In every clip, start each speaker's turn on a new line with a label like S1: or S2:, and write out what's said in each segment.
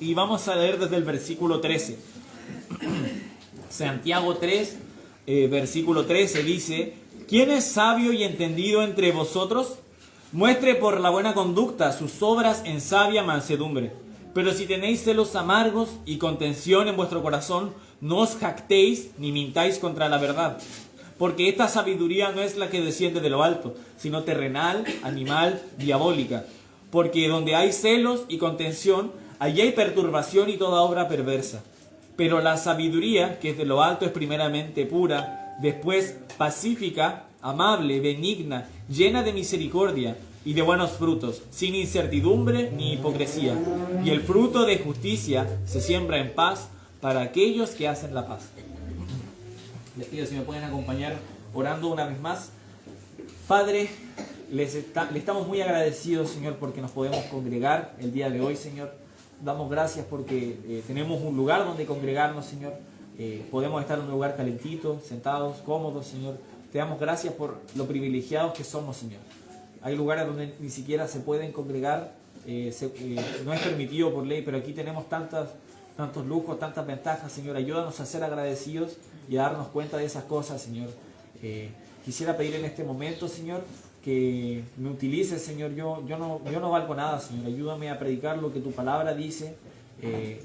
S1: y vamos a leer desde el versículo 13. Santiago 3, versículo 13 dice: ¿Quién es sabio y entendido entre vosotros? Muestre por la buena conducta sus obras en sabia mansedumbre. Pero si tenéis celos amargos y contención en vuestro corazón, no os jactéis ni mintáis contra la verdad. Porque esta sabiduría no es la que desciende de lo alto, sino terrenal, animal, diabólica. Porque donde hay celos y contención, allí hay perturbación y toda obra perversa. Pero la sabiduría, que es de lo alto, es primeramente pura, después pacífica, amable, benigna, llena de misericordia y de buenos frutos, sin incertidumbre ni hipocresía. Y el fruto de justicia se siembra en paz para aquellos que hacen la paz. Les pido si me pueden acompañar orando una vez más. Padre, le estamos muy agradecidos, Señor, porque nos podemos congregar el día de hoy, Señor. Damos gracias porque tenemos un lugar donde congregarnos, Señor. Podemos estar en un lugar calentito, sentados, cómodos, Señor. Te damos gracias por lo privilegiados que somos, Señor. Hay lugares donde ni siquiera se pueden congregar, no es permitido por ley, pero aquí tenemos tantos lujos, tantas ventajas, Señor. Ayúdanos a ser agradecidos y a darnos cuenta de esas cosas, Señor. Quisiera pedir en este momento, Señor, que me utilices, Señor. Yo no valgo nada, Señor. Ayúdame a predicar lo que tu palabra dice.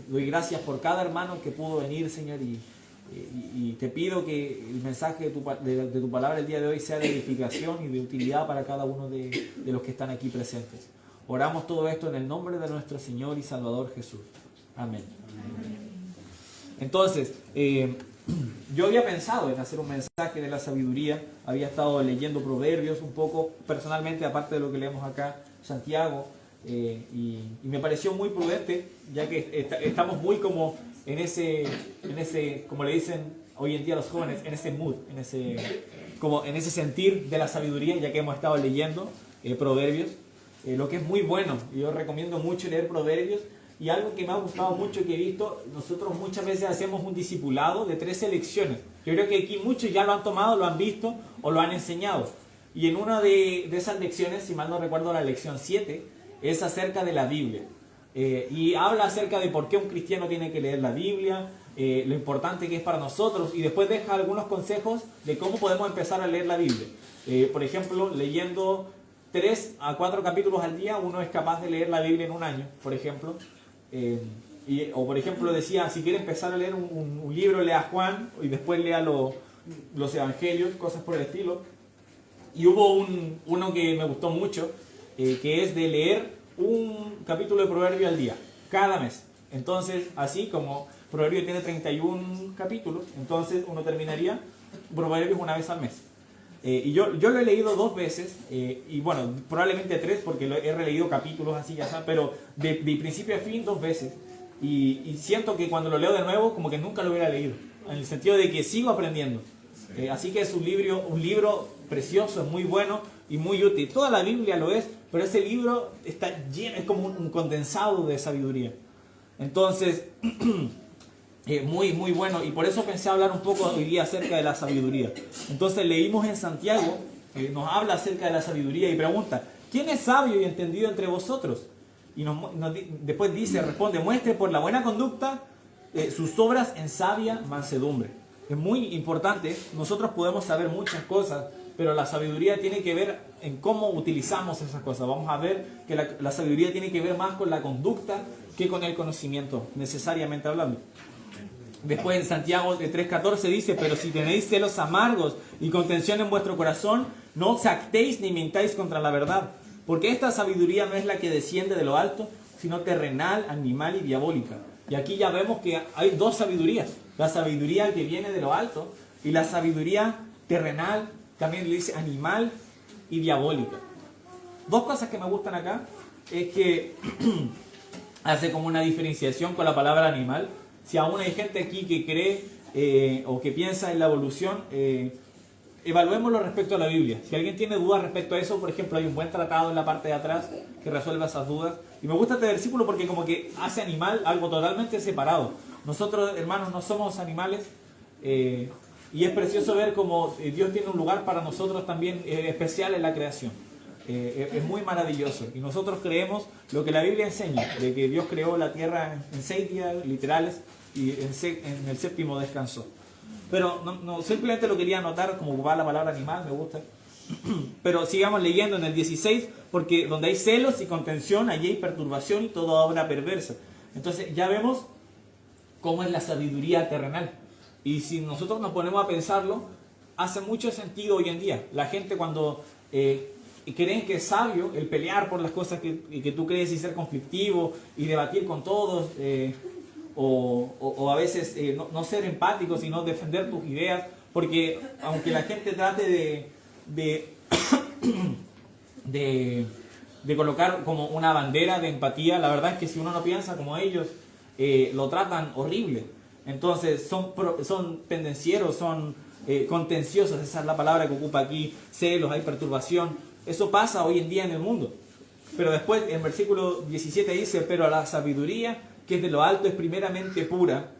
S1: Doy gracias por cada hermano que pudo venir, Señor, y te pido que el mensaje de tu palabra el día de hoy sea de edificación y de utilidad para cada uno de los que están aquí presentes. Oramos todo esto en el nombre de nuestro Señor y Salvador Jesús. Amén. Entonces, yo había pensado en hacer un mensaje de la sabiduría. Había estado leyendo Proverbios un poco, personalmente, aparte de lo que leemos acá, Santiago, y me pareció muy prudente, ya que estamos muy como en ese, como le dicen hoy en día los jóvenes, en ese mood, en ese sentir de la sabiduría, ya que hemos estado leyendo Proverbios, lo que es muy bueno. Yo recomiendo mucho leer Proverbios. Y algo que me ha gustado mucho, que he visto, nosotros muchas veces hacemos un discipulado de 13 lecciones. Yo creo que aquí muchos ya lo han tomado, lo han visto o lo han enseñado. Y en una de esas lecciones, si mal no recuerdo, la lección 7, es acerca de la Biblia. Y habla acerca de por qué un cristiano tiene que leer la Biblia, lo importante que es para nosotros, y después deja algunos consejos de cómo podemos empezar a leer la Biblia. Por ejemplo, leyendo 3 a 4 capítulos al día, uno es capaz de leer la Biblia en un año, por ejemplo. O por ejemplo decía, si quiere empezar a leer un libro, lea Juan y después lea los evangelios, cosas por el estilo. Y hubo uno que me gustó mucho, que es de leer un capítulo de Proverbio al día, cada mes. Entonces, así como Proverbio tiene 31 capítulos, entonces uno terminaría Proverbios una vez al mes. Y yo lo he leído 2 veces, y bueno, probablemente 3, porque he releído capítulos así, ya está, pero de principio a fin 2 veces. Y siento que cuando lo leo de nuevo, como que nunca lo hubiera leído, en el sentido de que sigo aprendiendo. Así que es un libro precioso, es muy bueno y muy útil. Toda la Biblia lo es, pero ese libro está lleno, es como un condensado de sabiduría. Entonces, muy, muy bueno, y por eso pensé hablar un poco hoy día acerca de la sabiduría. Entonces leímos en Santiago, nos habla acerca de la sabiduría y pregunta: ¿quién es sabio y entendido entre vosotros? Y después responde: muestre por la buena conducta sus obras en sabia mansedumbre. Es muy importante. Nosotros podemos saber muchas cosas, pero la sabiduría tiene que ver en cómo utilizamos esas cosas. Vamos a ver que la sabiduría tiene que ver más con la conducta que con el conocimiento, necesariamente hablando. Después en Santiago 3:14 dice: pero si tenéis celos amargos y contención en vuestro corazón, no os jactéis ni mintáis contra la verdad. Porque esta sabiduría no es la que desciende de lo alto, sino terrenal, animal y diabólica. Y aquí ya vemos que hay 2 sabidurías. La sabiduría que viene de lo alto y la sabiduría terrenal, también le dice animal y diabólica. 2 cosas que me gustan acá es que hace como una diferenciación con la palabra animal. Si aún hay gente aquí que cree o que piensa en la evolución, evaluémoslo respecto a la Biblia. Si alguien tiene dudas respecto a eso, por ejemplo, hay un buen tratado en la parte de atrás que resuelve esas dudas. Y me gusta este versículo porque como que hace animal algo totalmente separado. Nosotros, hermanos, no somos animales, y es precioso ver cómo Dios tiene un lugar para nosotros también especial en la creación. Es muy maravilloso. Y nosotros creemos lo que la Biblia enseña, de que Dios creó la tierra en 6 días literales y en el séptimo descansó. Pero no, simplemente lo quería anotar, como va la palabra animal, me gusta. Pero sigamos leyendo en el 16, porque donde hay celos y contención, allí hay perturbación y toda obra perversa. Entonces ya vemos cómo es la sabiduría terrenal. Y si nosotros nos ponemos a pensarlo, hace mucho sentido hoy en día. La gente cuando creen que es sabio el pelear por las cosas que tú crees y ser conflictivo y debatir con todos, o a veces no ser empático, sino defender tus ideas, porque aunque la gente trate de colocar como una bandera de empatía, la verdad es que si uno no piensa como ellos, lo tratan horrible. Entonces son pendencieros, son contenciosos, esa es la palabra que ocupa aquí, celos, hay perturbación. Eso pasa hoy en día en el mundo. Pero después en versículo 17 dice, pero la sabiduría que es de lo alto es primeramente pura,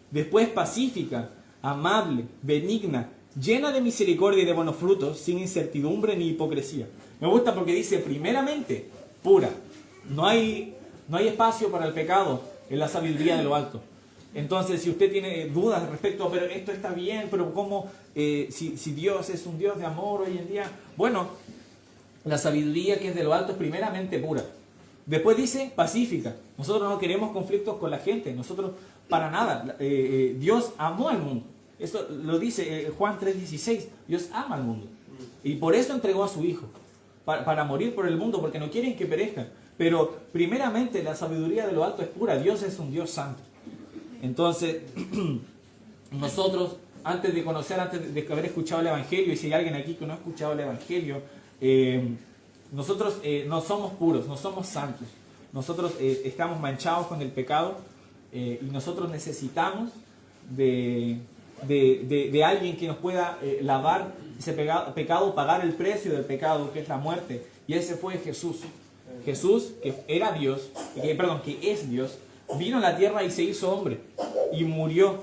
S1: después pacífica, amable, benigna, llena de misericordia y de buenos frutos, sin incertidumbre ni hipocresía. Me gusta porque dice primeramente pura. No hay espacio para el pecado en la sabiduría de lo alto. Entonces, si usted tiene dudas respecto a, pero esto está bien, pero ¿cómo? Si Dios es un Dios de amor hoy en día. Bueno, la sabiduría que es de lo alto es primeramente pura. Después dice pacífica. Nosotros no queremos conflictos con la gente. Nosotros, para nada. Dios amó al mundo. Eso lo dice Juan 3:16. Dios ama al mundo. Y por eso entregó a su Hijo. Para morir por el mundo, porque no quieren que perezcan. Pero primeramente la sabiduría de lo alto es pura. Dios es un Dios santo. Entonces, nosotros, antes de haber escuchado el Evangelio, y si hay alguien aquí que no ha escuchado el Evangelio, nosotros no somos puros, no somos santos. Nosotros estamos manchados con el pecado y nosotros necesitamos de alguien que nos pueda lavar ese pecado, pagar el precio del pecado, que es la muerte. Y ese fue Jesús. Jesús, que era Dios, que es Dios, vino a la tierra y se hizo hombre, y murió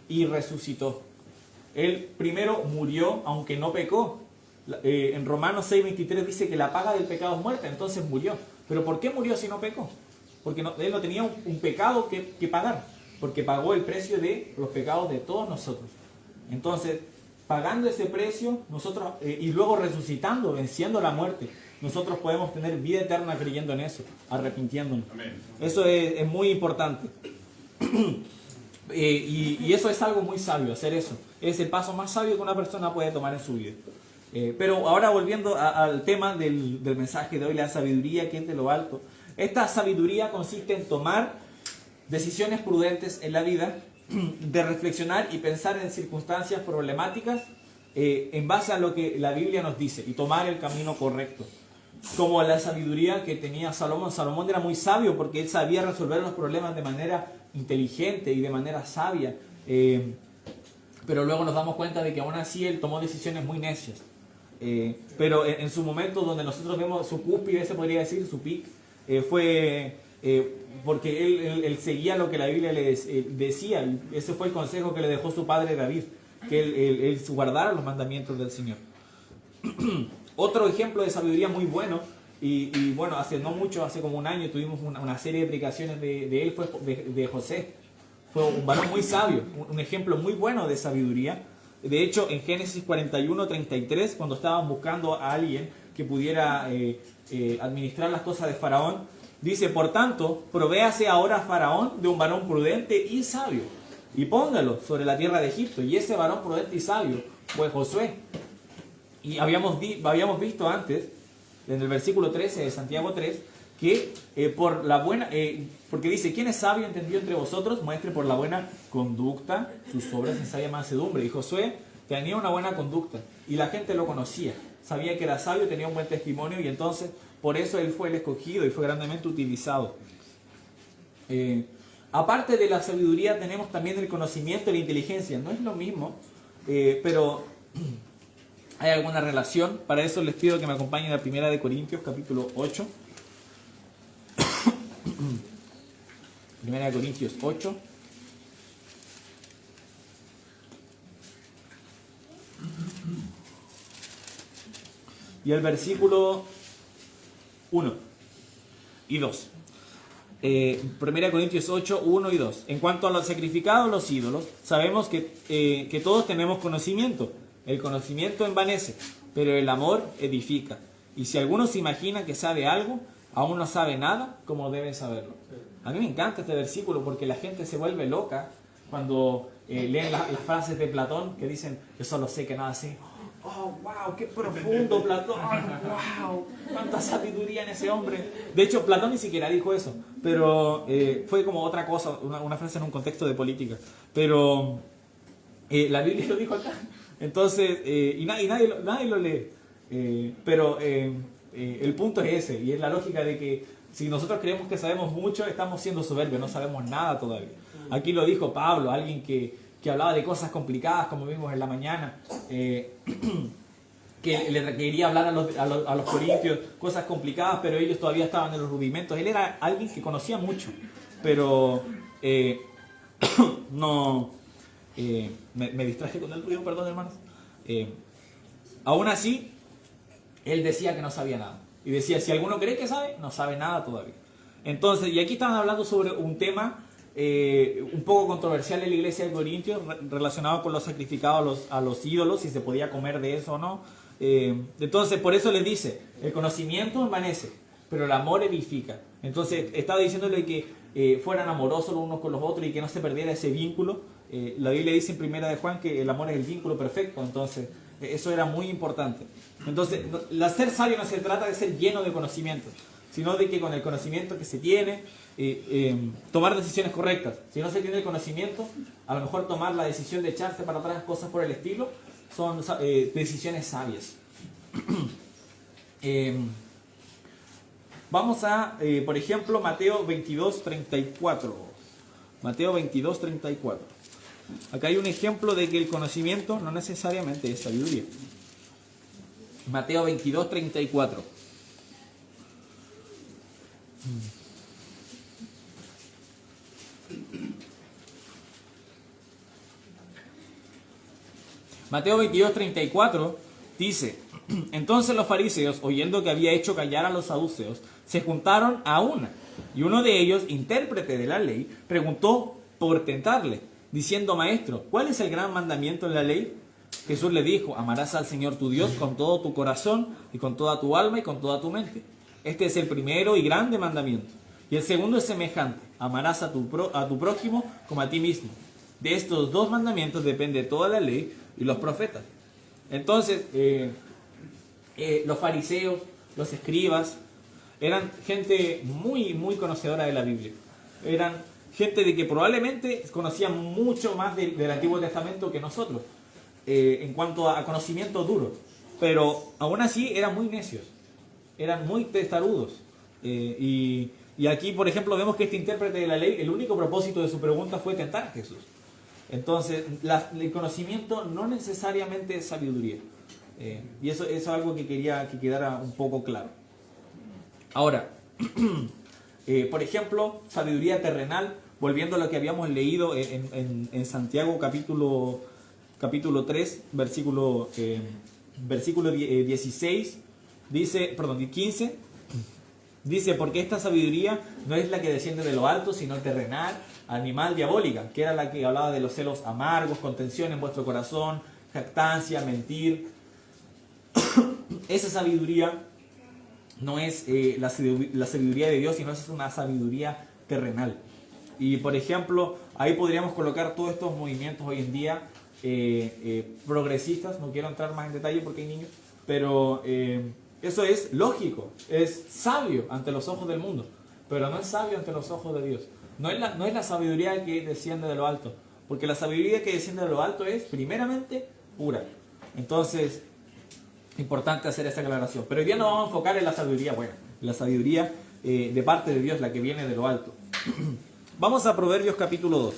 S1: y resucitó. Él primero murió, aunque no pecó. En Romanos 6:23 dice que la paga del pecado es muerte, entonces murió. ¿Pero por qué murió si no pecó? Porque él no tenía un pecado que pagar, porque pagó el precio de los pecados de todos nosotros. Entonces, pagando ese precio, nosotros y luego resucitando, venciendo la muerte, nosotros podemos tener vida eterna creyendo en eso, arrepintiéndonos. Amén. Eso es muy importante. Y eso es algo muy sabio, hacer eso. Es el paso más sabio que una persona puede tomar en su vida. Pero ahora volviendo al tema del mensaje de hoy, la sabiduría que es de lo alto. Esta sabiduría consiste en tomar decisiones prudentes en la vida, de reflexionar y pensar en circunstancias problemáticas en base a lo que la Biblia nos dice y tomar el camino correcto. Como la sabiduría que tenía Salomón. Salomón era muy sabio porque él sabía resolver los problemas de manera inteligente y de manera sabia. Pero luego nos damos cuenta de que aún así él tomó decisiones muy necias. Pero en su momento donde nosotros vemos su cúspide, se podría decir, su pic, fue porque él seguía lo que la Biblia le decía. Y ese fue el consejo que le dejó su padre David, que él guardara los mandamientos del Señor. Otro ejemplo de sabiduría muy bueno, y bueno, hace no mucho, hace como un año, tuvimos una serie de predicaciones de él, fue de José. Fue un varón muy sabio, un ejemplo muy bueno de sabiduría. De hecho, en Génesis 41:33, cuando estaban buscando a alguien que pudiera administrar las cosas de Faraón, dice, por tanto, provéase ahora a Faraón de un varón prudente y sabio, y póngalo sobre la tierra de Egipto. Y ese varón prudente y sabio fue Josué. Y habíamos visto antes, en el versículo 13 de Santiago 3, que porque dice, ¿quién es sabio y entendido entre vosotros? Muestre por la buena conducta sus obras en sabia mansedumbre. Y Josué tenía una buena conducta y la gente lo conocía, sabía que era sabio, tenía un buen testimonio, y entonces por eso él fue el escogido y fue grandemente utilizado. Aparte de la sabiduría tenemos también el conocimiento y la inteligencia. No es lo mismo, pero hay alguna relación. Para eso les pido que me acompañen a 1 Corintios capítulo 8. 1 Corintios 8. Y el versículo 1 y 2. 1 Corintios 8, 1 y 2. En cuanto a los sacrificados, los ídolos, sabemos que todos tenemos conocimiento. El conocimiento envanece, pero el amor edifica. Y si alguno se imagina que sabe algo, aún no sabe nada como debe saberlo. A mí me encanta este versículo porque la gente se vuelve loca cuando leen las frases de Platón que dicen, yo solo sé que nada sé. Oh, wow, qué profundo Platón, wow, cuánta sabiduría en ese hombre. De hecho, Platón ni siquiera dijo eso, pero fue como otra cosa, una frase en un contexto de política. Pero la Biblia lo dijo acá, entonces, y nadie lo lee. Pero el punto es ese, y es la lógica de que si nosotros creemos que sabemos mucho, estamos siendo soberbios, no sabemos nada todavía. Aquí lo dijo Pablo, alguien que hablaba de cosas complicadas, como vimos en la mañana, que le quería hablar a los corintios cosas complicadas, pero ellos todavía estaban en los rudimentos. Él era alguien que conocía mucho, pero no... me distraje con el ruido, perdón, hermanos. Aún así, él decía que no sabía nada. Y decía, si alguno cree que sabe, no sabe nada todavía. Entonces, y aquí estaban hablando sobre un tema un poco controversial en la iglesia de Corintios, relacionado con los sacrificados a los ídolos, si se podía comer de eso o no. Entonces, por eso les dice, el conocimiento envanece, pero el amor edifica. Entonces, estaba diciéndole que fueran amorosos los unos con los otros y que no se perdiera ese vínculo. La Biblia dice en 1 de Juan que el amor es el vínculo perfecto, entonces eso era muy importante. Entonces, ser sabio no se trata de ser lleno de conocimiento, sino de que con el conocimiento que se tiene, tomar decisiones correctas. Si no se tiene el conocimiento, a lo mejor tomar la decisión de echarse para atrás, cosas por el estilo, son decisiones sabias. Vamos a, por ejemplo, Mateo 22, 34. Mateo 22, 34. Acá hay un ejemplo de que el conocimiento no necesariamente es sabiduría. Mateo 22, 34. Mateo 22, 34 dice, entonces los fariseos, oyendo que había hecho callar a los saduceos, se juntaron a una, y uno de ellos, intérprete de la ley, preguntó por tentarle, diciendo, maestro, ¿cuál es el gran mandamiento en la ley? Jesús le dijo, amarás al Señor tu Dios con todo tu corazón, y con toda tu alma, y con toda tu mente. Este es el primero y grande mandamiento. Y el segundo es semejante, amarás a tu prójimo como a ti mismo. De estos dos mandamientos depende toda la ley y los profetas. Entonces, los fariseos, los escribas, eran gente muy, muy conocedora de la Biblia. Eran gente de que probablemente conocían mucho más del Antiguo Testamento que nosotros, en cuanto a conocimiento duro. Pero aún así eran muy necios, eran muy testarudos. Y aquí, por ejemplo, vemos que este intérprete de la ley, el único propósito de su pregunta fue tentar a Jesús. Entonces, el conocimiento no necesariamente es sabiduría. Y eso es algo que quería que quedara un poco claro. Ahora, por ejemplo, sabiduría terrenal, volviendo a lo que habíamos leído en Santiago capítulo 3, versículo 16, dice, perdón, 15, dice, porque esta sabiduría no es la que desciende de lo alto, sino terrenal, animal, diabólica, que era la que hablaba de los celos amargos, contención en vuestro corazón, jactancia, mentir. Esa sabiduría no es la sabiduría de Dios, sino es una sabiduría terrenal. Y por ejemplo, ahí podríamos colocar todos estos movimientos hoy en día progresistas. No quiero entrar más en detalle porque hay niños, pero eso es lógico, es sabio ante los ojos del mundo, pero no es sabio ante los ojos de Dios. No es la sabiduría que desciende de lo alto, porque la sabiduría que desciende de lo alto es primeramente pura. Entonces, importante hacer esa aclaración. Pero hoy día nos vamos a enfocar en la sabiduría buena, la sabiduría de parte de Dios, la que viene de lo alto. Vamos a Proverbios capítulo 2.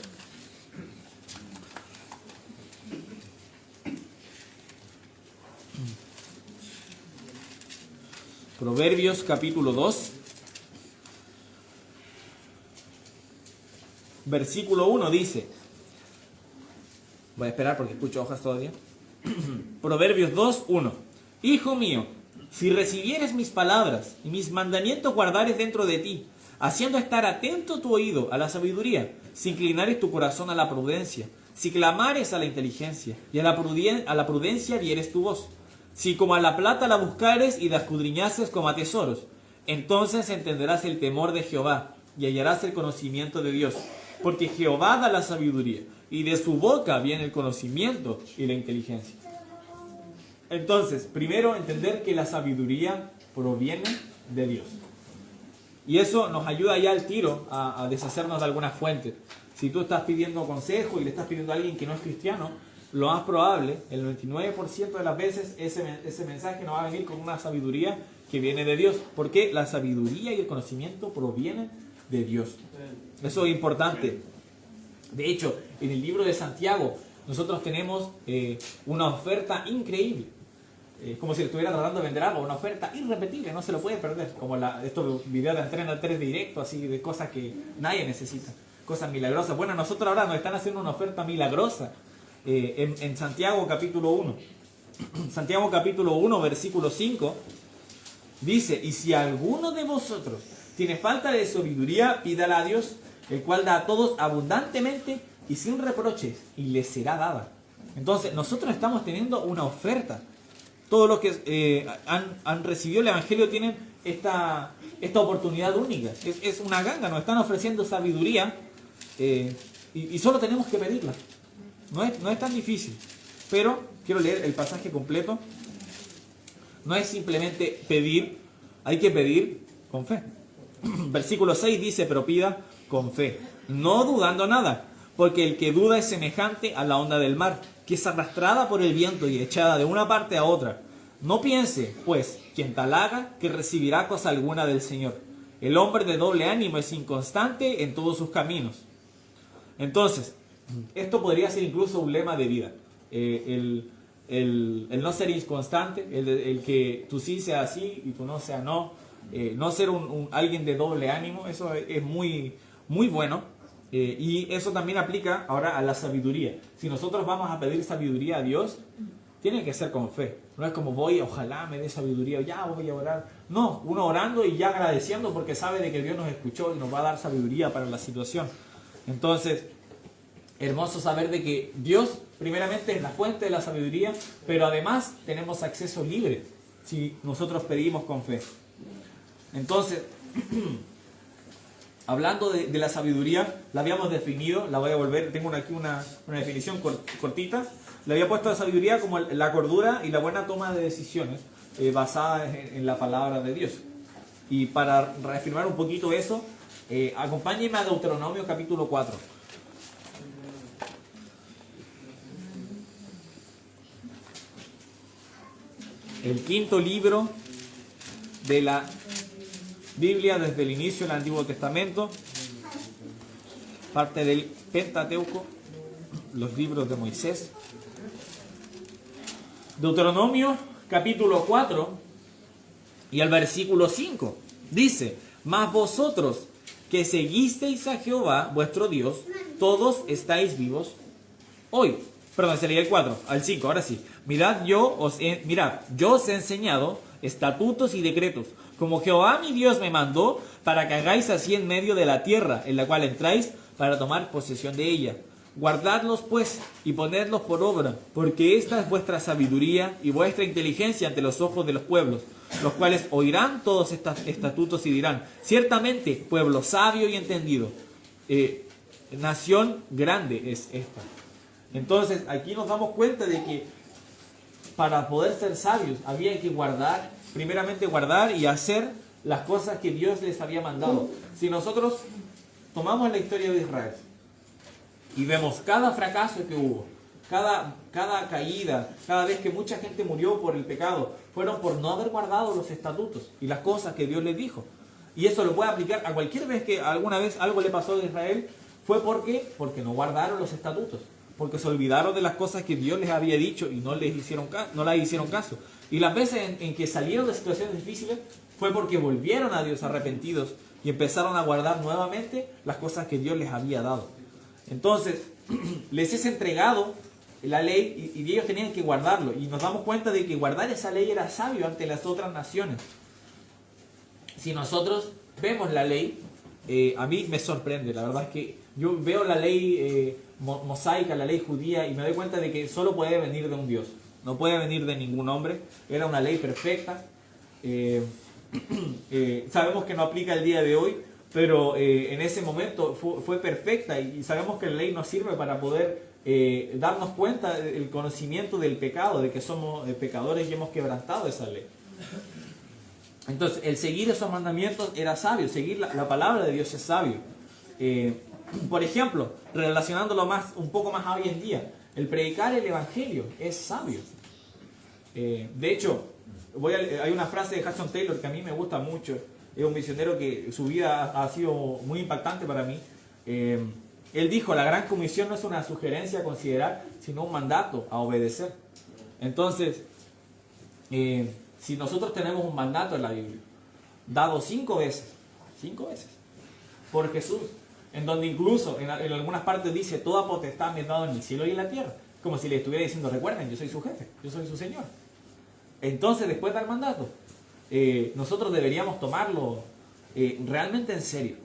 S1: Proverbios capítulo 2, versículo 1 dice, voy a esperar porque escucho hojas todavía. Proverbios 2, 1. Hijo mío, si recibieres mis palabras y mis mandamientos guardares dentro de ti, haciendo estar atento tu oído a la sabiduría, si inclinares tu corazón a la prudencia, si clamares a la inteligencia y a la prudencia dieres tu voz, si como a la plata la buscares y la escudriñases como a tesoros, entonces entenderás el temor de Jehová y hallarás el conocimiento de Dios, porque Jehová da la sabiduría y de su boca viene el conocimiento y la inteligencia. Entonces, primero entender que la sabiduría proviene de Dios. Y eso nos ayuda ya al tiro a deshacernos de algunas fuentes. Si tú estás pidiendo consejo y le estás pidiendo a alguien que no es cristiano, lo más probable, el 99% de las veces, ese mensaje no va a venir con una sabiduría que viene de Dios. Porque la sabiduría y el conocimiento provienen de Dios. Eso es importante. De hecho, en el libro de Santiago, nosotros tenemos una oferta increíble. Es como si le estuviera tratando de vender algo, una oferta irrepetible, no se lo puede perder. Como estos videos de Antena 3 directo, así de cosas que nadie necesita. Cosas milagrosas. Bueno, nosotros ahora nos están haciendo una oferta milagrosa en Santiago capítulo 1. Santiago capítulo 1, versículo 5, dice: y si alguno de vosotros tiene falta de sabiduría, pídala a Dios, el cual da a todos abundantemente y sin reproches, y les será dada. Entonces, nosotros estamos teniendo una oferta. Todos los que han recibido el Evangelio tienen esta oportunidad única. Es una ganga, nos están ofreciendo sabiduría y solo tenemos que pedirla. No es tan difícil. Pero quiero leer el pasaje completo. No es simplemente pedir, hay que pedir con fe. Versículo 6 dice: pero pida con fe, no dudando nada, porque el que duda es semejante a la onda del mar, que es arrastrada por el viento y echada de una parte a otra. No piense, pues, quien tal haga, que recibirá cosa alguna del Señor. El hombre de doble ánimo es inconstante en todos sus caminos. Entonces, esto podría ser incluso un lema de vida. El no ser inconstante, el que tú sí sea sí y tú no sea no. No ser alguien de doble ánimo, eso es muy, muy bueno. Y eso también aplica ahora a la sabiduría. Si nosotros vamos a pedir sabiduría a Dios, tiene que ser con fe. No es como ojalá me dé sabiduría, ya voy a orar. No, uno orando y ya agradeciendo porque sabe de que Dios nos escuchó y nos va a dar sabiduría para la situación. Entonces, hermoso saber de que Dios primeramente es la fuente de la sabiduría, pero además tenemos acceso libre si nosotros pedimos con fe. Entonces, hablando de la sabiduría, la habíamos definido, la voy a volver, tengo aquí una definición cortita. Le había puesto la sabiduría como la cordura y la buena toma de decisiones basadas en la palabra de Dios. Y para reafirmar un poquito eso, acompáñenme a Deuteronomio capítulo 4. El quinto libro de la Biblia desde el inicio del Antiguo Testamento, parte del Pentateuco, los libros de Moisés. Deuteronomio capítulo 4 y el versículo 5 dice: mas vosotros que seguisteis a Jehová vuestro Dios, todos estáis vivos hoy. Perdón, se leía el 4, al 5, ahora sí. Mirad, yo os he enseñado estatutos y decretos, como Jehová mi Dios me mandó, para que hagáis así en medio de la tierra, en la cual entráis, para tomar posesión de ella. Guardadlos pues, y ponedlos por obra, porque esta es vuestra sabiduría y vuestra inteligencia ante los ojos de los pueblos, los cuales oirán todos estos estatutos y dirán: ciertamente, pueblo sabio y entendido, nación grande es esta. Entonces, aquí nos damos cuenta de que para poder ser sabios había que primeramente guardar y hacer las cosas que Dios les había mandado. Si nosotros tomamos la historia de Israel y vemos cada fracaso que hubo, cada caída, cada vez que mucha gente murió por el pecado, fueron por no haber guardado los estatutos y las cosas que Dios les dijo. Y eso lo puede aplicar a cualquier vez que alguna vez algo le pasó a Israel, fue porque no guardaron los estatutos, porque se olvidaron de las cosas que Dios les había dicho y no las hicieron caso. Y las veces en que salieron de situaciones difíciles fue porque volvieron a Dios arrepentidos y empezaron a guardar nuevamente las cosas que Dios les había dado. Entonces, les es entregado la ley y ellos tenían que guardarlo. Y nos damos cuenta de que guardar esa ley era sabio ante las otras naciones. Si nosotros vemos la ley, a mí me sorprende. La verdad es que yo veo la ley mosaica, la ley judía, y me doy cuenta de que solo puede venir de un Dios. No puede venir de ningún hombre. Era una ley perfecta. Sabemos que no aplica el día de hoy, pero en ese momento fue perfecta, y sabemos que la ley nos sirve para poder darnos cuenta del conocimiento del pecado, de que somos pecadores y hemos quebrantado esa ley. Entonces, el seguir esos mandamientos era sabio, seguir la palabra de Dios es sabio. Por ejemplo, relacionándolo un poco más hoy en día, el predicar el evangelio es sabio. De hecho, hay una frase de Hudson Taylor que a mí me gusta mucho. Es un misionero que su vida ha sido muy impactante para mí. Él dijo: la gran comisión no es una sugerencia a considerar, sino un mandato a obedecer. Entonces, si nosotros tenemos un mandato en la Biblia, dado 5 veces por Jesús, en donde incluso en algunas partes dice: toda potestad me es dado en el cielo y en la tierra, como si le estuviera diciendo: recuerden, yo soy su jefe, yo soy su Señor. Entonces, después del mandato, nosotros deberíamos tomarlo realmente en serio,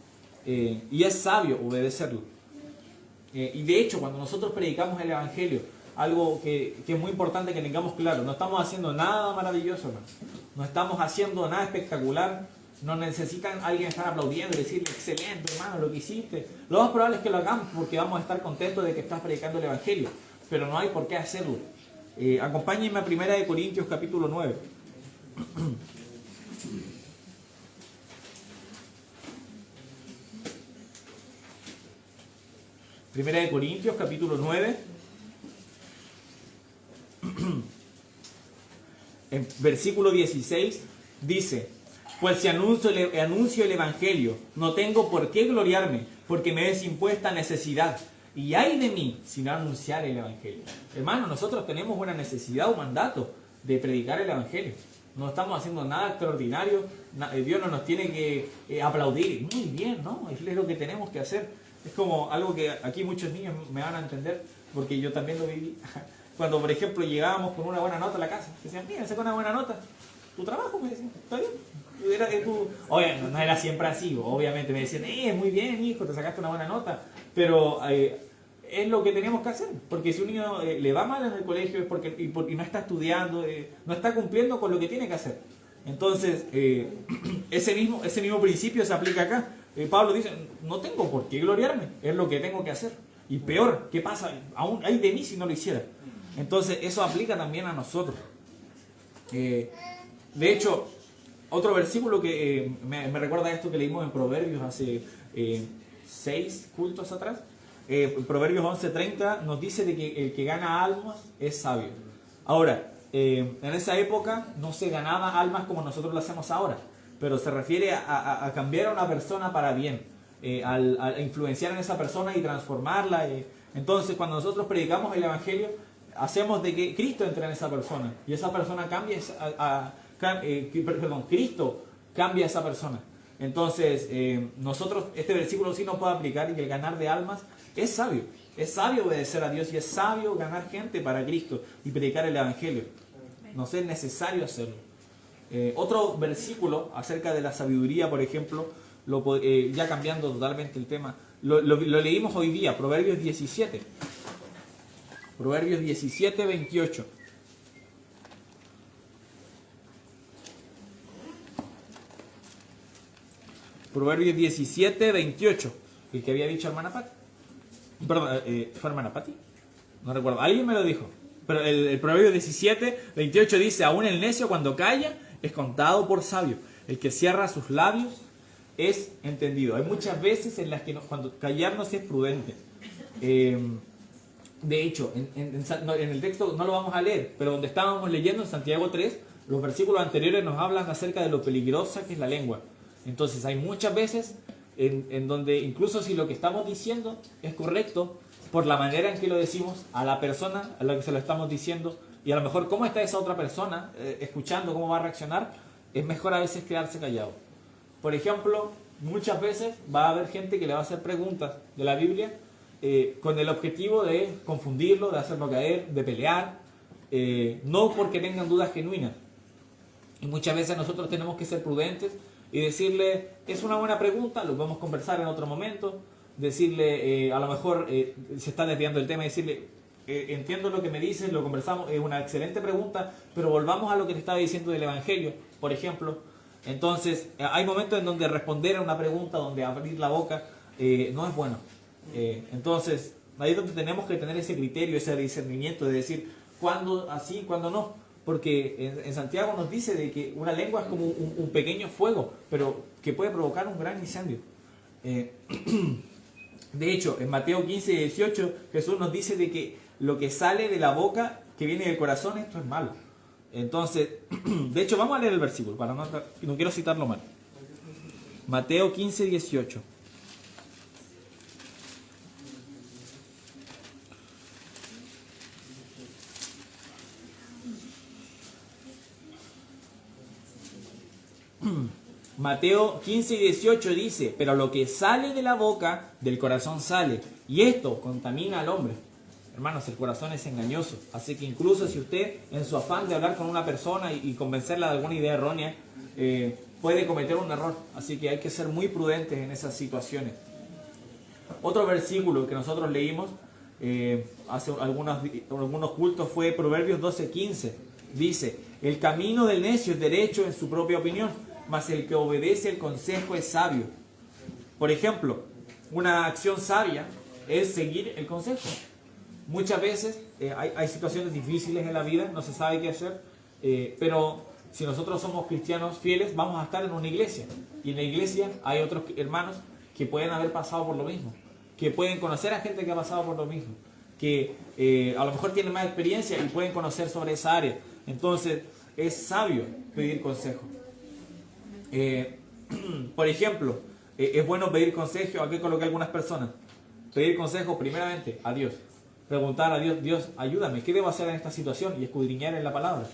S1: y es sabio obedecerlo. Y de hecho, cuando nosotros predicamos el evangelio, algo que es muy importante que tengamos claro: no estamos haciendo nada maravilloso, hermano. No estamos haciendo nada espectacular. No necesitan alguien estar aplaudiendo y decirle: excelente, hermano, lo que hiciste. Lo más probable es que lo hagamos porque vamos a estar contentos de que estás predicando el evangelio, pero no hay por qué hacerlo. Acompáñenme a 1 Corintios capítulo 9. Primera de Corintios capítulo 9. En versículo 16 dice: pues si anuncio el evangelio, no tengo por qué gloriarme, porque me es impuesta necesidad. Y ay de mí si no anunciar el evangelio. Hermano, nosotros tenemos una necesidad, un mandato de predicar el evangelio. No estamos haciendo nada extraordinario. Dios no nos tiene que aplaudir. Muy bien, ¿no? Es lo que tenemos que hacer. Es como algo que aquí muchos niños me van a entender, porque yo también lo viví. Cuando, por ejemplo, llegábamos con una buena nota a la casa, decían: mira, saca una buena nota. Tu trabajo, me decían, ¿está bien? Oye, no era siempre así, obviamente me decían: muy bien, hijo, te sacaste una buena nota. Pero es lo que tenemos que hacer, porque si un niño le va mal en el colegio es porque no está estudiando, no está cumpliendo con lo que tiene que hacer. Entonces, ese mismo principio se aplica acá. Pablo dice: no tengo por qué gloriarme, es lo que tengo que hacer. Y peor, ¿qué pasa? Aún hay de mí si no lo hiciera. Entonces, eso aplica también a nosotros. De hecho, otro versículo que me recuerda a esto que leímos en Proverbios hace 6 cultos atrás. Proverbios 11:30 nos dice de que el que gana almas es sabio. Ahora, en esa época no se ganaba almas como nosotros lo hacemos ahora, pero se refiere a cambiar a una persona para bien, a influenciar en esa persona y transformarla. Entonces, cuando nosotros predicamos el evangelio, hacemos de que Cristo entre en esa persona y esa persona cambie Cristo cambia a esa persona. Entonces, nosotros, este versículo sí nos puede aplicar, y que el ganar de almas es sabio. Es sabio obedecer a Dios y es sabio ganar gente para Cristo y predicar el evangelio. Nos es necesario hacerlo. Otro versículo acerca de la sabiduría, por ejemplo, ya cambiando totalmente el tema, lo leímos hoy día, Proverbios 17. Proverbios 17, 28. Proverbios 17, 28. El que había dicho hermana Pati. Perdón, ¿fue hermana Pati? No recuerdo. Alguien me lo dijo. Pero el Proverbio 17, 28 dice: aún el necio cuando calla es contado por sabio. El que cierra sus labios es entendido. Hay muchas veces en las que cuando callarnos es prudente. De hecho, en el texto no lo vamos a leer, pero donde estábamos leyendo en Santiago 3, los versículos anteriores nos hablan acerca de lo peligrosa que es la lengua. Entonces hay muchas veces en donde incluso si lo que estamos diciendo es correcto, por la manera en que lo decimos a la persona a la que se lo estamos diciendo, y a lo mejor cómo está esa otra persona escuchando, cómo va a reaccionar, es mejor a veces quedarse callado. Por ejemplo, muchas veces va a haber gente que le va a hacer preguntas de la Biblia, con el objetivo de confundirlo, de hacerlo caer, de pelear, no porque tengan dudas genuinas. Y muchas veces nosotros tenemos que ser prudentes y decirle, es una buena pregunta, lo podemos conversar en otro momento, decirle, a lo mejor se está desviando el tema, y decirle, entiendo lo que me dices, lo conversamos, es una excelente pregunta, pero volvamos a lo que te estaba diciendo del Evangelio, por ejemplo. Entonces, hay momentos en donde responder a una pregunta, donde abrir la boca, no es bueno. Entonces, ahí es donde tenemos que tener ese criterio, ese discernimiento de decir cuándo así, cuándo no. Porque en Santiago nos dice de que una lengua es como un pequeño fuego, pero que puede provocar un gran incendio. De hecho, en Mateo 15 y 18, Jesús nos dice de que lo que sale de la boca, que viene del corazón, esto es malo. Entonces, de hecho, vamos a leer el versículo, para no quiero citarlo mal. Mateo 15, 18. Mateo 15 y 18 dice, pero lo que sale de la boca, del corazón sale, y esto contamina al hombre. Hermanos, el corazón es engañoso, así que incluso si usted, en su afán de hablar con una persona y convencerla de alguna idea errónea, puede cometer un error, así que hay que ser muy prudentes en esas situaciones. Otro versículo que nosotros leímos hace algunos cultos fue Proverbios 12:15. Dice, el camino del necio es derecho en su propia opinión, mas el que obedece el consejo es sabio. Por ejemplo, una acción sabia es seguir el consejo. Muchas veces hay situaciones difíciles en la vida, no se sabe qué hacer, pero si nosotros somos cristianos fieles, vamos a estar en una iglesia. Y en la iglesia hay otros hermanos que pueden haber pasado por lo mismo, que pueden conocer a gente que ha pasado por lo mismo, que a lo mejor tienen más experiencia y pueden conocer sobre esa área. Entonces, es sabio pedir consejo. Por ejemplo, es bueno pedir consejo. Aquí coloqué algunas personas. Pedir consejo primeramente a Dios. Preguntar a Dios, Dios, ayúdame, ¿qué debo hacer en esta situación? Y escudriñar en la palabra.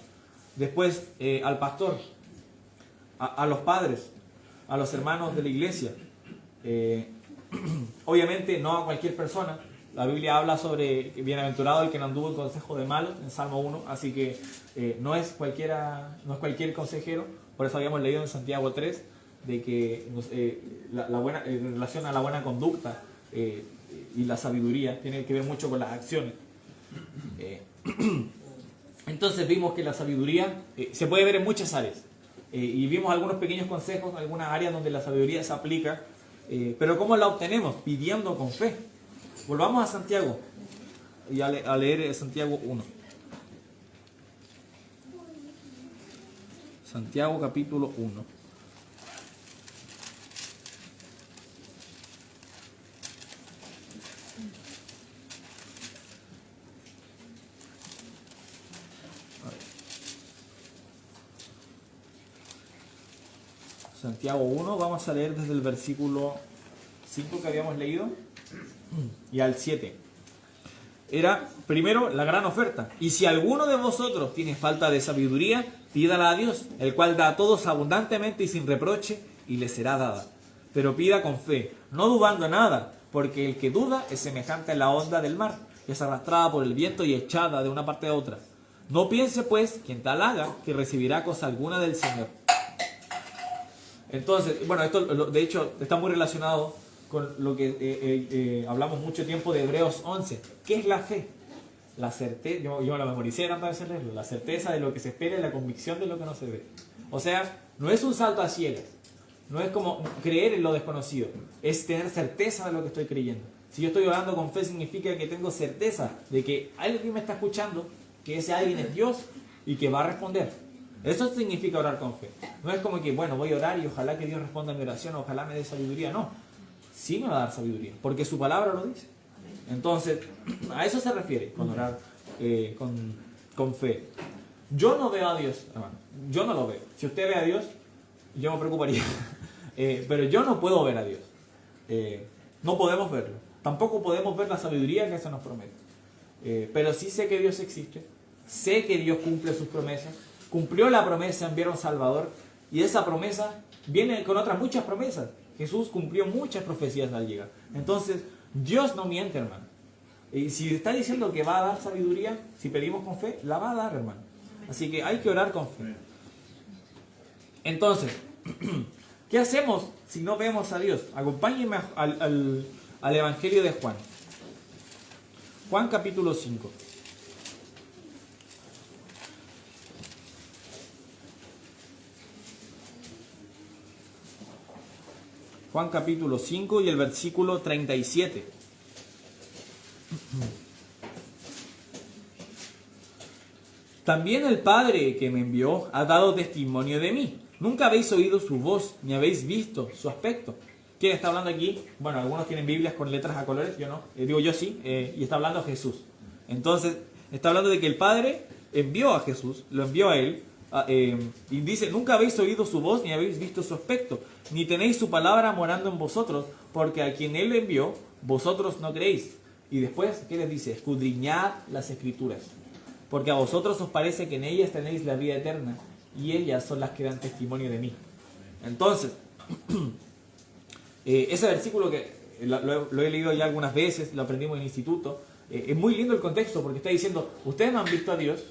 S1: Después al pastor, a los padres, a los hermanos de la iglesia. Obviamente no a cualquier persona. La Biblia habla sobre bienaventurado el que no anduvo en consejo de malos, en Salmo 1, así que no es cualquier consejero. Por eso habíamos leído en Santiago 3 de que en relación a la buena conducta y la sabiduría tiene que ver mucho con las acciones. Entonces vimos que la sabiduría se puede ver en muchas áreas y vimos algunos pequeños consejos, algunas áreas donde la sabiduría se aplica, pero ¿cómo la obtenemos? Pidiendo con fe. Volvamos a Santiago y a leer Santiago 1. Santiago capítulo 1. Santiago 1, vamos a leer desde el versículo 5 que habíamos leído y al 7. Era primero la gran oferta. Y si alguno de vosotros tiene falta de sabiduría, pídala a Dios, el cual da a todos abundantemente y sin reproche, y le será dada. Pero pida con fe, no dudando nada, porque el que duda es semejante a la onda del mar, que es arrastrada por el viento y echada de una parte a otra. No piense pues, quien tal haga, que recibirá cosa alguna del Señor. Entonces, bueno, esto de hecho está muy relacionado con lo que hablamos mucho tiempo de Hebreos 11. ¿Qué es la fe? La certeza, yo me la memoricé tantas veces leerlo, la certeza de lo que se espera y la convicción de lo que no se ve. O sea, no es un salto a ciegas, no es como creer en lo desconocido, es tener certeza de lo que estoy creyendo. Si yo estoy orando con fe, significa que tengo certeza de que alguien me está escuchando, que ese alguien es Dios y que va a responder. Eso significa orar con fe. No es como que, bueno, voy a orar y ojalá que Dios responda a mi oración, ojalá me dé sabiduría. No, sí me va a dar sabiduría, porque su palabra lo dice. Entonces, a eso se refiere con orar con fe. Yo no veo a Dios, hermano. Yo no lo veo. Si usted ve a Dios, yo me preocuparía. Pero yo no puedo ver a Dios. No podemos verlo. Tampoco podemos ver la sabiduría que se nos promete. Pero sí sé que Dios existe. Sé que Dios cumple sus promesas. Cumplió la promesa de enviar a un Salvador. Y esa promesa viene con otras muchas promesas. Jesús cumplió muchas profecías al llegar. Entonces, Dios no miente, hermano. Y si está diciendo que va a dar sabiduría, si pedimos con fe, la va a dar, hermano. Así que hay que orar con fe. Entonces, ¿qué hacemos si no vemos a Dios? Acompáñenme al Evangelio de Juan. Juan capítulo 5. Juan capítulo 5 y el versículo 37. También el Padre que me envió ha dado testimonio de mí. Nunca habéis oído su voz, ni habéis visto su aspecto. ¿Quién está hablando aquí? Bueno, algunos tienen Biblias con letras a colores, yo no. Yo sí, y está hablando Jesús. Entonces, está hablando de que el Padre envió a Jesús, lo envió a él, y dice, nunca habéis oído su voz, ni habéis visto su aspecto, ni tenéis su palabra morando en vosotros, porque a quien él envió, vosotros no creéis. Y después, ¿qué les dice? Escudriñad las Escrituras, porque a vosotros os parece que en ellas tenéis la vida eterna, y ellas son las que dan testimonio de mí. Entonces, ese versículo que lo he leído ya algunas veces, lo aprendimos en el instituto, es muy lindo el contexto, porque está diciendo, ustedes no han visto a Dios,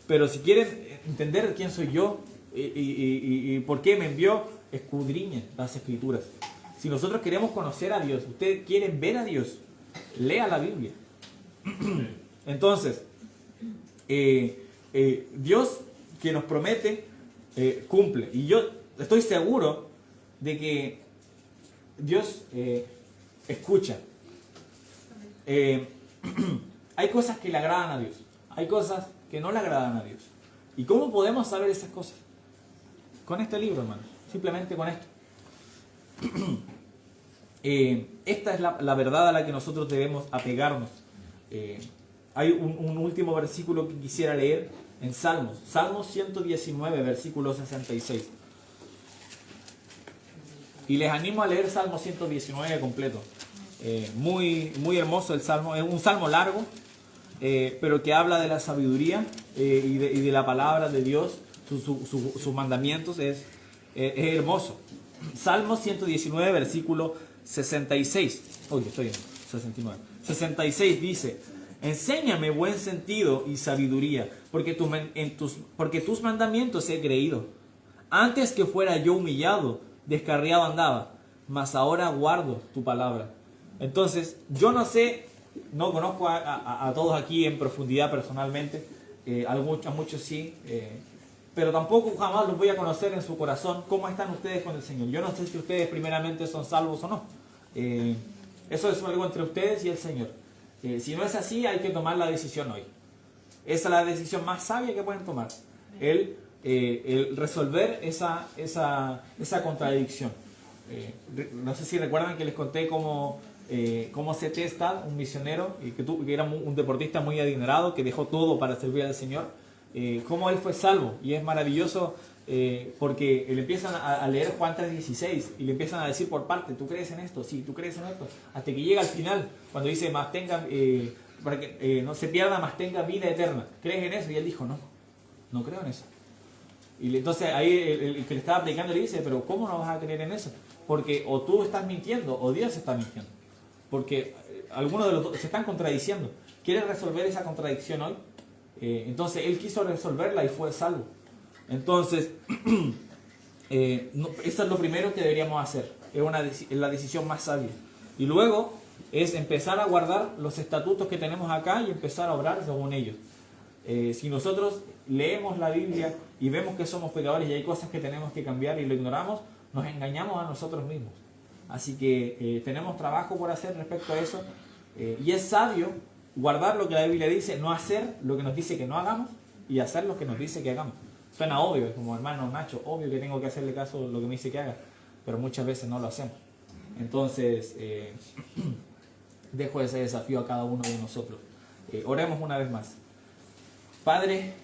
S1: pero si quieren entender quién soy yo y por qué me envió, escudriñen las Escrituras. Si nosotros queremos conocer a Dios, ustedes quieren ver a Dios, lea la Biblia. Entonces, Dios que nos promete, cumple. Y yo estoy seguro de que Dios escucha. Hay cosas que le agradan a Dios, hay cosas que no le agradan a Dios. ¿Y cómo podemos saber esas cosas? Con este libro, hermano, simplemente con esto. Esta es la verdad a la que nosotros debemos apegarnos. Hay un último versículo que quisiera leer en Salmos. Salmos 119, versículo 66. Y les animo a leer Salmo 119 completo. Muy hermoso el Salmo. Es un Salmo largo, pero que habla de la sabiduría y de la palabra de Dios, sus mandamientos. Es hermoso. Salmo 119, versículo 66. Oye, estoy en 69. 66 dice: enséñame buen sentido y sabiduría, porque tus mandamientos he creído. Antes que fuera yo humillado, descarriado andaba, mas ahora guardo tu palabra. Entonces, yo no sé, no conozco a todos aquí en profundidad personalmente, a muchos sí, pero tampoco jamás los voy a conocer en su corazón. ¿Cómo están ustedes con el Señor? Yo no sé si ustedes primeramente son salvos o no. Eso es algo entre ustedes y el Señor. Si no es así, hay que tomar la decisión hoy. Esa es la decisión más sabia que pueden tomar. El resolver esa contradicción. No sé si recuerdan que les conté cómo C. T. Studd, un misionero, que era un deportista muy adinerado, que dejó todo para servir al Señor, cómo él fue salvo. Y es maravilloso porque le empiezan a leer Juan 3:16 y le empiezan a decir por parte, ¿tú crees en esto? Sí, ¿tú crees en esto? Hasta que llega al final, cuando dice, más tenga, para que no se pierda, más tenga vida eterna. ¿Crees en eso? Y él dijo, no creo en eso. Y entonces ahí el que le estaba predicando le dice, pero ¿cómo no vas a creer en eso? Porque o tú estás mintiendo o Dios está mintiendo. Porque algunos de los dos se están contradiciendo. ¿Quieres resolver esa contradicción hoy? Entonces él quiso resolverla y fue salvo. Entonces, eso es lo primero que deberíamos hacer. Es la decisión más sabia. Y luego es empezar a guardar los estatutos que tenemos acá y empezar a obrar según ellos. Si nosotros leemos la Biblia y vemos que somos pecadores y hay cosas que tenemos que cambiar y lo ignoramos, nos engañamos a nosotros mismos. Así que tenemos trabajo por hacer respecto a eso. Y es sabio guardar lo que la Biblia dice, no hacer lo que nos dice que no hagamos y hacer lo que nos dice que hagamos. Suena obvio, es como hermano Nacho, obvio que tengo que hacerle caso a lo que me dice que haga, pero muchas veces no lo hacemos. Entonces, dejo ese desafío a cada uno de nosotros. Oremos una vez más. Padre,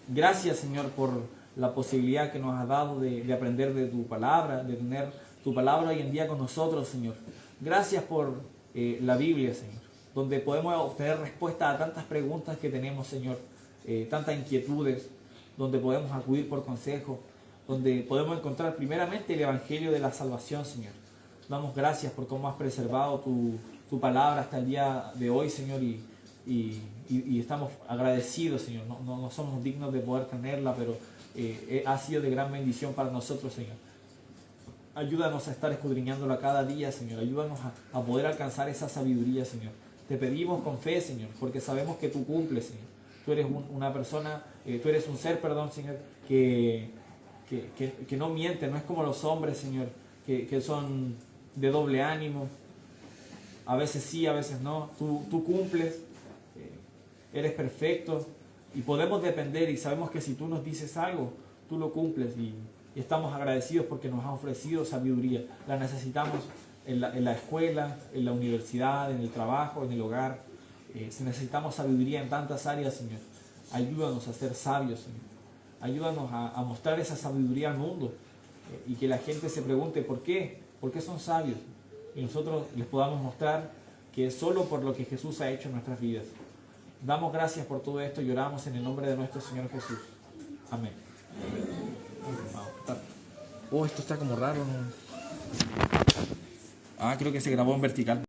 S1: gracias, Señor, por la posibilidad que nos has dado de aprender de tu palabra, de tener tu palabra hoy en día con nosotros, Señor. Gracias por la Biblia, Señor, donde podemos obtener respuesta a tantas preguntas que tenemos, Señor, tantas inquietudes, donde podemos acudir por consejo, donde podemos encontrar primeramente el Evangelio de la salvación, Señor, Damos gracias por cómo has preservado tu palabra hasta el día de hoy, Señor, y estamos agradecidos, Señor. No somos dignos de poder tenerla, pero ha sido de gran bendición para nosotros, Señor. Ayúdanos a estar escudriñándola cada día, Señor. Ayúdanos a poder alcanzar esa sabiduría, Señor. Te pedimos con fe, Señor, porque sabemos que tú cumples, Señor. Tú eres una persona, tú eres un ser, perdón, Señor, que no miente, no es como los hombres, Señor, que son de doble ánimo. A veces sí, a veces no. Tú cumples, eres perfecto y podemos depender y sabemos que si tú nos dices algo, tú lo cumples y estamos agradecidos porque nos has ofrecido sabiduría. La necesitamos en la escuela, en la universidad, en el trabajo, en el hogar. Necesitamos sabiduría en tantas áreas, Señor. Ayúdanos a ser sabios, Señor. Ayúdanos a mostrar esa sabiduría al mundo y que la gente se pregunte ¿por qué? ¿Por qué son sabios? Y nosotros les podamos mostrar que es solo por lo que Jesús ha hecho en nuestras vidas. Damos gracias por todo esto y oramos en el nombre de nuestro Señor Jesús. Amén. Oh, esto está como raro, ¿no? Creo que se grabó en vertical.